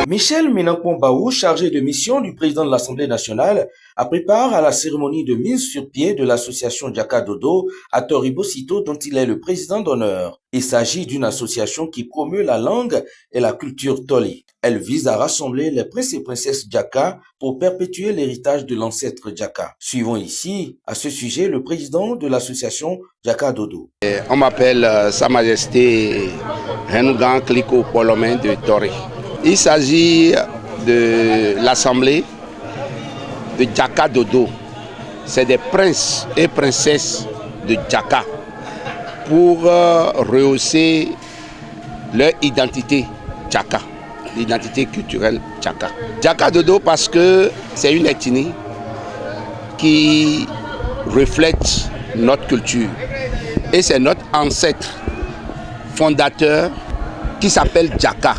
Michel Ménakpombaou, chargé de mission du président de l'Assemblée nationale, a pris part à la cérémonie de mise sur pied de l'association Djaka Dodo à Toribosito dont il est le président d'honneur. Il s'agit d'une association qui promeut la langue et la culture Toli. Elle vise à rassembler les princes et princesses Djaka pour perpétuer l'héritage de l'ancêtre Djaka. Suivons ici, à ce sujet, le président de l'association Djaka Dodo. On m'appelle Sa Majesté Renougan Kliko Polomé de Tori. Il s'agit de l'assemblée de Djaka Dodo. C'est des princes et princesses de Djaka pour rehausser leur identité Djaka, l'identité culturelle Djaka. Djaka Dodo parce que c'est une ethnie qui reflète notre culture. Et c'est notre ancêtre fondateur qui s'appelle Djaka.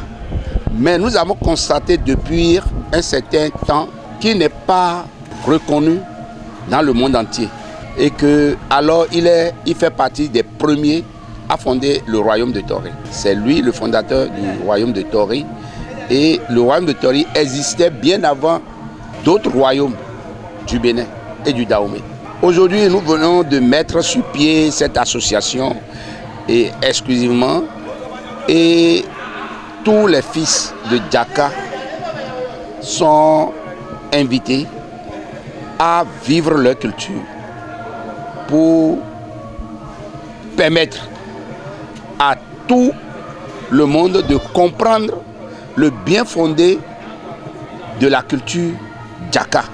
Mais nous avons constaté depuis un certain temps qu'il n'est pas reconnu dans le monde entier. Et que alors il fait partie des premiers à fonder le royaume de Tori. C'est lui le fondateur du royaume de Tori. Et le royaume de Tori existait bien avant d'autres royaumes du Bénin et du Dahomey. Aujourd'hui, nous venons de mettre sur pied cette association et exclusivement. Et tous les fils de Djaka sont invités à vivre leur culture pour permettre à tout le monde de comprendre le bien fondé de la culture Djaka.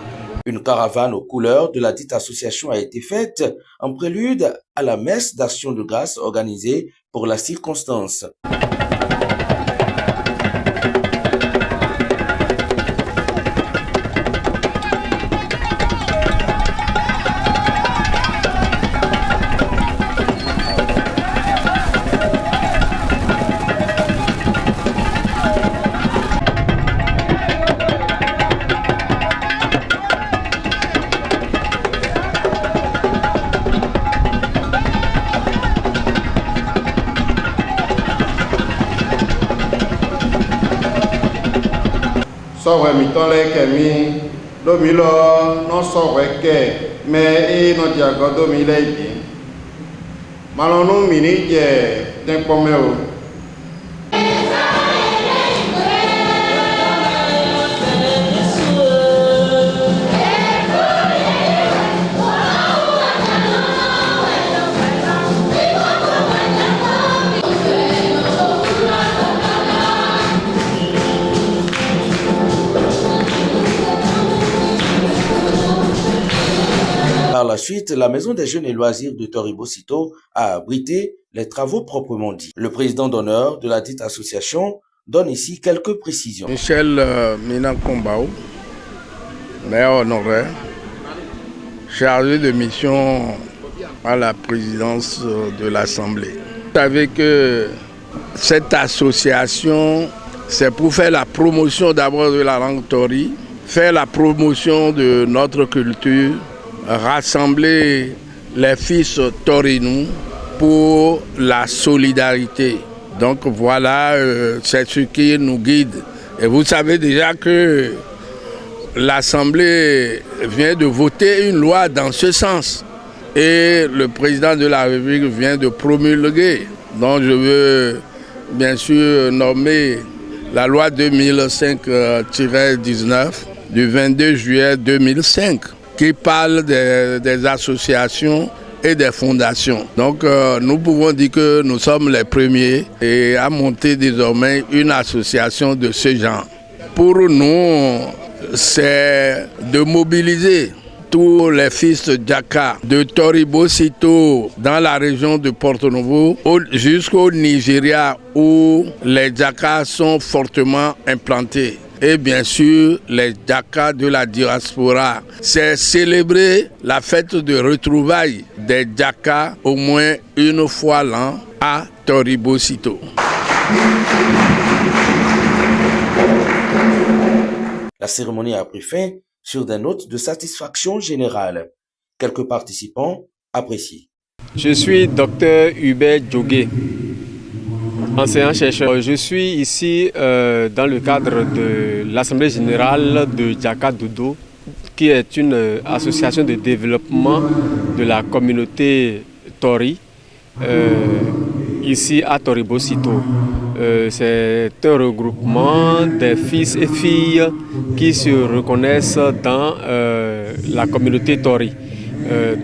Une caravane aux couleurs de la dite association a été faite en prélude à la messe d'action de grâce organisée pour la circonstance. Sọ̀rọ̀ mi tán lẹ́kẹ̀ mi lómi lọ náà sọ̀rọ̀ ẹ̀kẹ́ mẹ́ ẹ́ náà di àgọ́ dómi lẹ́ìbí. Màlọ́nù mi ní jẹ́ tẹ́pọ́mẹ́ o. Par la suite, la Maison des Jeunes et Loisirs de Toribosito a abrité les travaux proprement dits. Le président d'honneur de la dite association donne ici quelques précisions. Michel Ménakpombaou, maire honoraire, chargé de mission à la présidence de l'Assemblée. Vous savez que cette association, c'est pour faire la promotion d'abord de la langue Tori, faire la promotion de notre culture, rassembler les fils Torinou pour la solidarité. Donc voilà, c'est ce qui nous guide. Et vous savez déjà que l'Assemblée vient de voter une loi dans ce sens. Et le président de la République vient de promulguer. Donc je veux bien sûr nommer la loi 2005-19 du 22 juillet 2005 qui parle des associations et des fondations. Donc nous pouvons dire que nous sommes les premiers et à monter désormais une association de ce genre. Pour nous, c'est de mobiliser tous les fils de Djaka, de Toribosito dans la région de Porto-Novo jusqu'au Nigeria où les Djaka sont fortement implantés. Et bien sûr, les Djaka de la diaspora. C'est célébrer la fête de retrouvailles des Djaka au moins une fois l'an à Toribosito. La cérémonie a pris fin sur des notes de satisfaction générale. Quelques participants apprécient. Je suis Dr Hubert Djogé, enseignant-chercheur. Je suis ici dans le cadre de l'Assemblée générale de Djaka Dodo, qui est une association de développement de la communauté Tori, ici à Tori-Bosito. C'est un regroupement des fils et filles qui se reconnaissent dans la communauté Tori.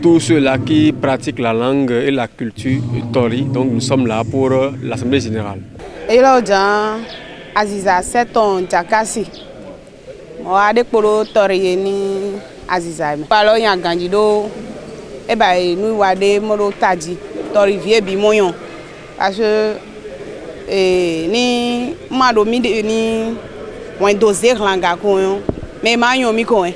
Tous ceux-là qui pratiquent la langue et la culture Tori. Donc nous sommes là pour l'Assemblée générale. Et là, Aziza, c'est ton Djakasi. Moi, je suis Tori ni Aziza. Alors, il y a Gandido. Et bien, nous avons Moro Tadji, Tori Vie Bimoyon. Parce que ni Madomi ni Wendozer Langa Koyon. Mais Mayon Mikoen.